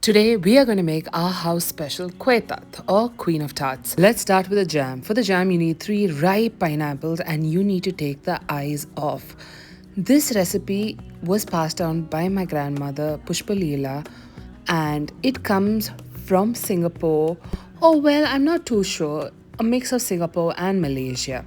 Today we are going to make our house special Kueh Tart or Queen of Tarts. Let's start with the jam. For the jam you need 3 ripe pineapples and you need to take the eyes off. This recipe was passed down by my grandmother Pushpa Leela and it comes from Singapore. Oh well, I'm not too sure. A mix of Singapore and Malaysia.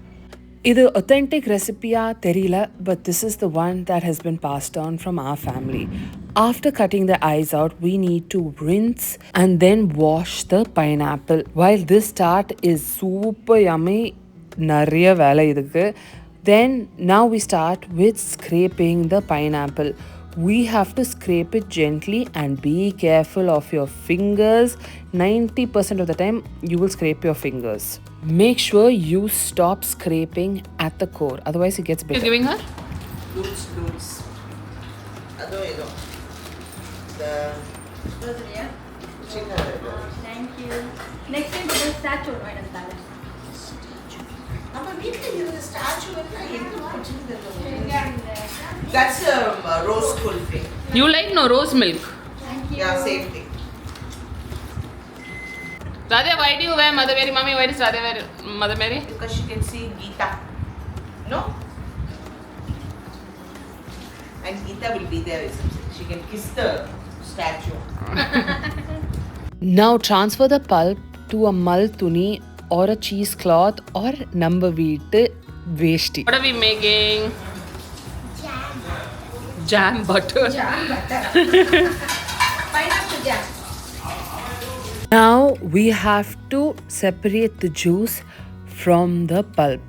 Either authentic recipe terila, but this is the one that has been passed on from our family. After cutting the eyes out, we need to rinse and then wash the pineapple. While this tart is super yummy, நிறைய வேலை இதுக்கு. Then now we start with scraping the pineapple. We have to scrape it gently and be careful of your fingers. 90% of the time you will scrape your fingers. Make sure you stop scraping at the core, otherwise it gets bitter. You're giving her? Loose. Ado. The Thank you. Next time the statue right and that. That's a rose kulfi. You like no rose milk? Thank you. Yeah, same thing. Radha, why do you wear Mother Mary? Mommy, why does Radha wear Mother Mary? Because she can see Geeta. No? And Geeta will be there. She can kiss the statue. Now transfer the pulp to a mal tuni or a cheesecloth or number veetu veshti. What are we making? Jam butter. Pineapple jam. Now we have to separate the juice from the pulp.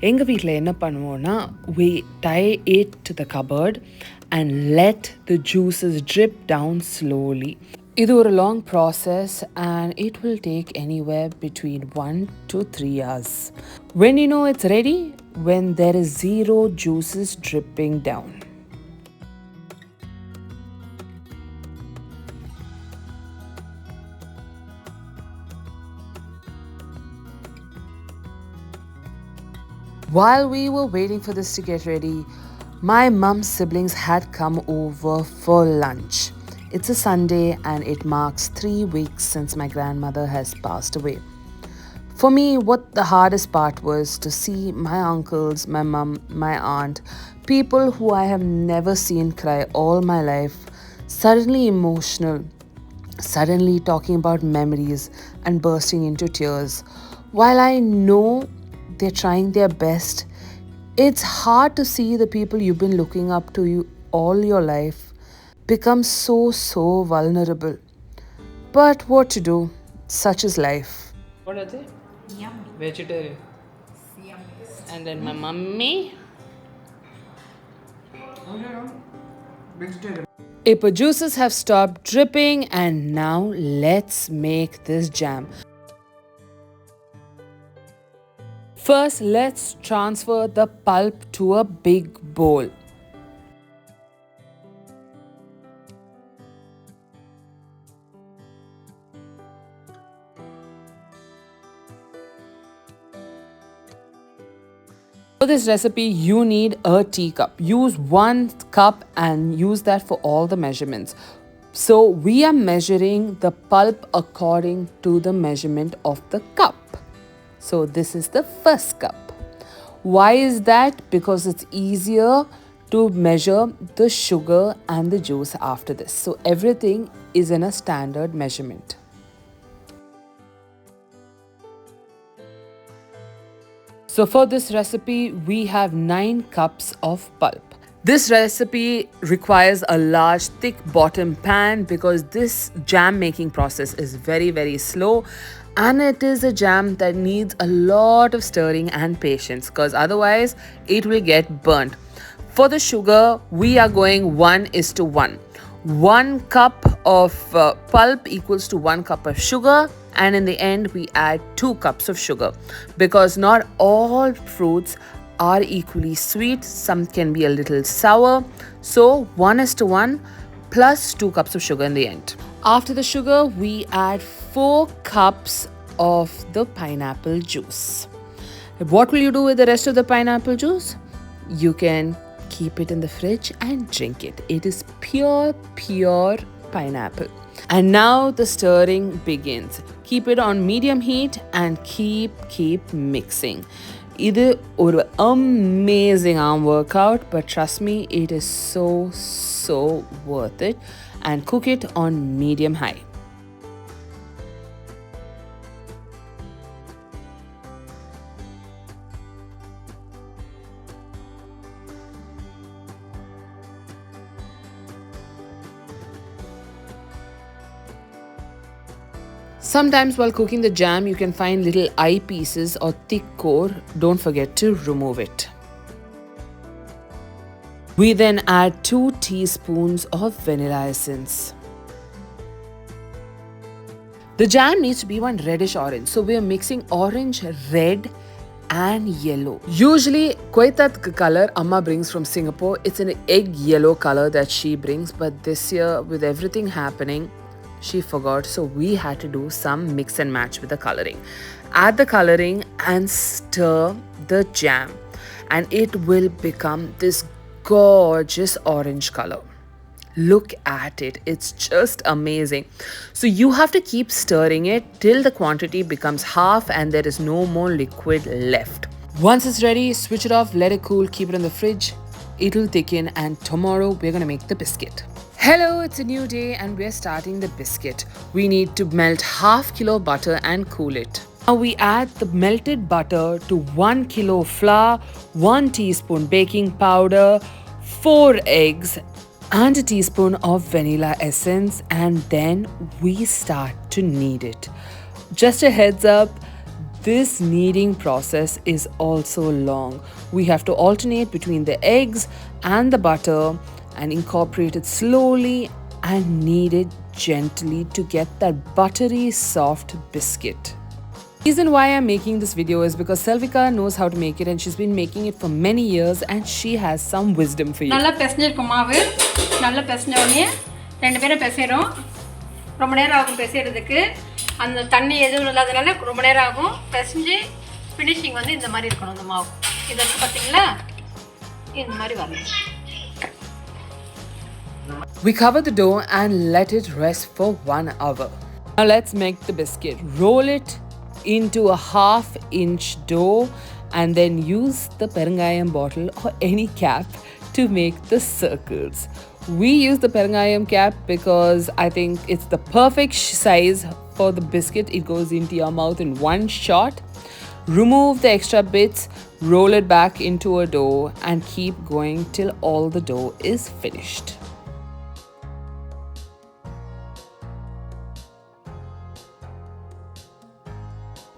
எங்க வீட்ல என்ன பண்ணுவோம்னா we tie it to the cupboard and let the juices drip down slowly. இது ஒரு long process and it will take anywhere between 1 to 3 hours. When you know it's ready, when there is zero juices dripping down. While we were waiting for this to get ready, my mum's siblings had come over for lunch. It's a Sunday and it marks 3 weeks since my grandmother has passed away. For me, what the hardest part was to see my uncles, my mum, my aunt, people who I have never seen cry all my life, suddenly emotional, suddenly talking about memories and bursting into tears. While I know they're trying their best, it's hard to see the people you've been looking up to you all your life become so vulnerable. But what to do? Such is life. What is it? Yummy. Vegetarian. Yummy. And then my mummy. Ippa juices have stopped dripping and now let's make this jam. First, let's transfer the pulp to a big bowl. For this recipe, you need a teacup. Use 1 cup and use that for all the measurements. So we are measuring the pulp according to the measurement of the cup. So this is the first cup. Why is that? Because it's easier to measure the sugar and the juice after this. So everything is in a standard measurement. So for this recipe, we have 9 cups of pulp. This recipe requires a large thick bottom pan because this jam making process is very slow. And it is a jam that needs a lot of stirring and patience because otherwise it will get burnt. For the sugar, we are going 1:1. 1 cup of pulp equals to 1 cup of sugar, and in the end we add 2 cups of sugar because not all fruits are equally sweet. Some can be a little sour. So 1:1 plus 2 cups of sugar in the end. After the sugar, we add 4 cups of the pineapple juice. What will you do with the rest of the pineapple juice? You can keep it in the fridge and drink it. It is pure pineapple. And now the stirring begins. Keep it on medium heat and keep mixing. This is an amazing arm workout, but trust me, it is so worth it. And cook it on medium high. Sometimes while cooking the jam, you can find little eye pieces or thick core. Don't forget to remove it. We then add 2 teaspoons of vanilla essence. The jam needs to be one reddish orange, so we are mixing orange, red and yellow. Usually, Kueh Tart color Amma brings from Singapore. It's an egg yellow color that she brings, but this year with everything happening, she forgot, so we had to do some mix and match with the coloring. Add the coloring and stir the jam, and it will become this gorgeous orange color. Look at it, it's just amazing. So you have to keep stirring it till the quantity becomes half and there is no more liquid left. Once it's ready, switch it off, let it cool, keep it in the fridge. It'll thicken, and tomorrow we're gonna make the biscuit. Hello, it's a new day and we're starting the biscuit. We need to melt half kilo butter and cool it. Now we add the melted butter to 1 kilo flour, 1 teaspoon baking powder, 4 eggs and a teaspoon of vanilla essence, and then we start to knead it. Just a heads up, this kneading process is also long. We have to alternate between the eggs and the butter and incorporate it slowly and knead it gently to get that buttery soft biscuit. The reason why I'm making this video is because Selvika knows how to make it and she's been making it for many years and she has some wisdom for you. நல்லா பெசஞ்சிருக்கும் மாவு. நல்லா பெசஞ்ச உடனே ரெண்டு பேரும் பெசைறோம். ரொம்ப நேரம் ஆகும் பெசைறதுக்கு. அந்த தண்ணி எதுவும் இல்லாதனால ரொம்ப நேரம் ஆகும். பெசஞ்சி ஃபினிஷிங் வந்து இந்த மாதிரி இருக்கணும் அந்த மாவு. இதற்கு பாத்தீங்களா? இந்த மாதிரி வரணும். We cover the dough and let it rest for 1 hour. Now let's make the biscuit. Roll it into a half-inch dough and then use the perangayam bottle or any cap to make the circles. We use the perangayam cap because I think it's the perfect size for the biscuit. It goes into your mouth in one shot. Remove the extra bits, roll it back into a dough and keep going till all the dough is finished.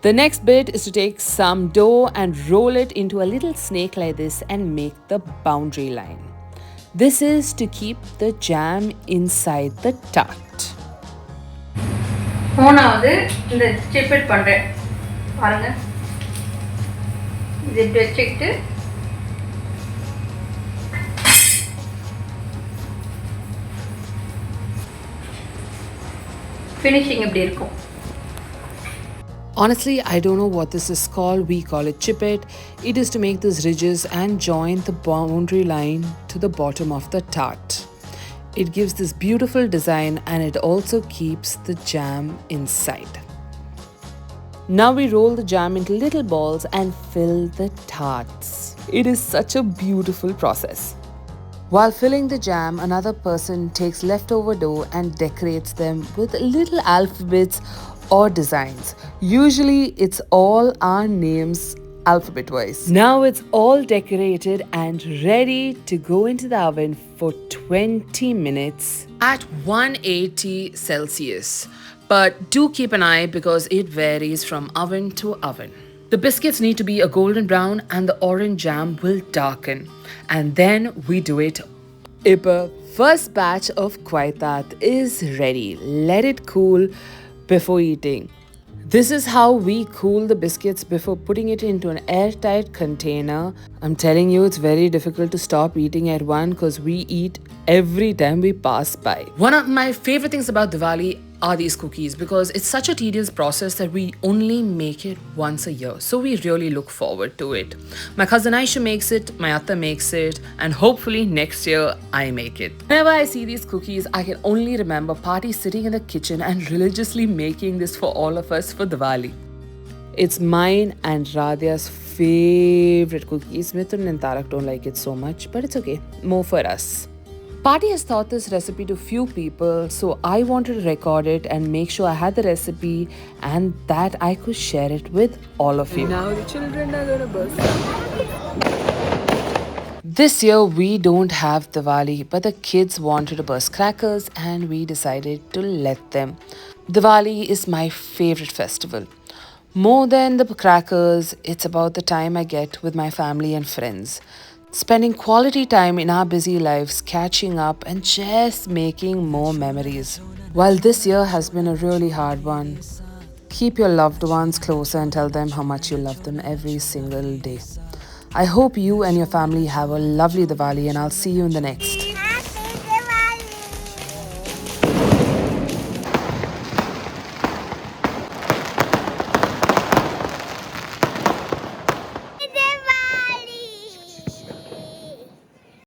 The next bit is to take some dough and roll it into a little snake like this and make the boundary line. This is to keep the jam inside the tart. மூணாவது இந்த CIPET பண்ணுறேன் பாருங்க. இது இப்படி வச்சுக்கிட்டு finishing இப்படி இருக்கும். Honestly, I don't know what this is called. We call it chippet. It is to make these ridges and join the boundary line to the bottom of the tart. It gives this beautiful design and it also keeps the jam inside. Now we roll the jam into little balls and fill the tarts. It is such a beautiful process. While filling the jam, another person takes leftover dough and decorates them with little alphabets or designs. Usually it's all our names alphabet wise. Now it's all decorated and ready to go into the oven for 20 minutes at 180 Celsius. But do keep an eye because it varies from oven to oven. The biscuits need to be a golden brown and the orange jam will darken. And then we do it. Ippa, first batch of Kueh Tart is ready. Let it cool before eating. This is how we cool the biscuits before putting it into an airtight container. I'm telling you, it's very difficult to stop eating at one because we eat every time we pass by. One of my favorite things about Diwali are these cookies because it's such a tedious process that we only make it once a year. So we really look forward to it. My cousin Aisha makes it, my atta makes it, and hopefully next year I make it. Whenever I see these cookies, I can only remember Party sitting in the kitchen and religiously making this for all of us for Diwali. It's mine and Radhya's favorite cookies. Mithun and Tarak don't like it so much, but it's okay. More for us. Party has taught this recipe to few people, so I wanted to record it and make sure I had the recipe and that I could share it with all of you. Now the children are gonna burst. This year we don't have Diwali, but the kids wanted to burst crackers and we decided to let them. Diwali is my favorite festival. More than the crackers, it's about the time I get with my family and friends. Spending quality time in our busy lives, catching up and just making more memories. While this year has been a really hard one, keep your loved ones closer and tell them how much you love them every single day. I hope you and your family have a lovely Diwali and I'll see you in the next.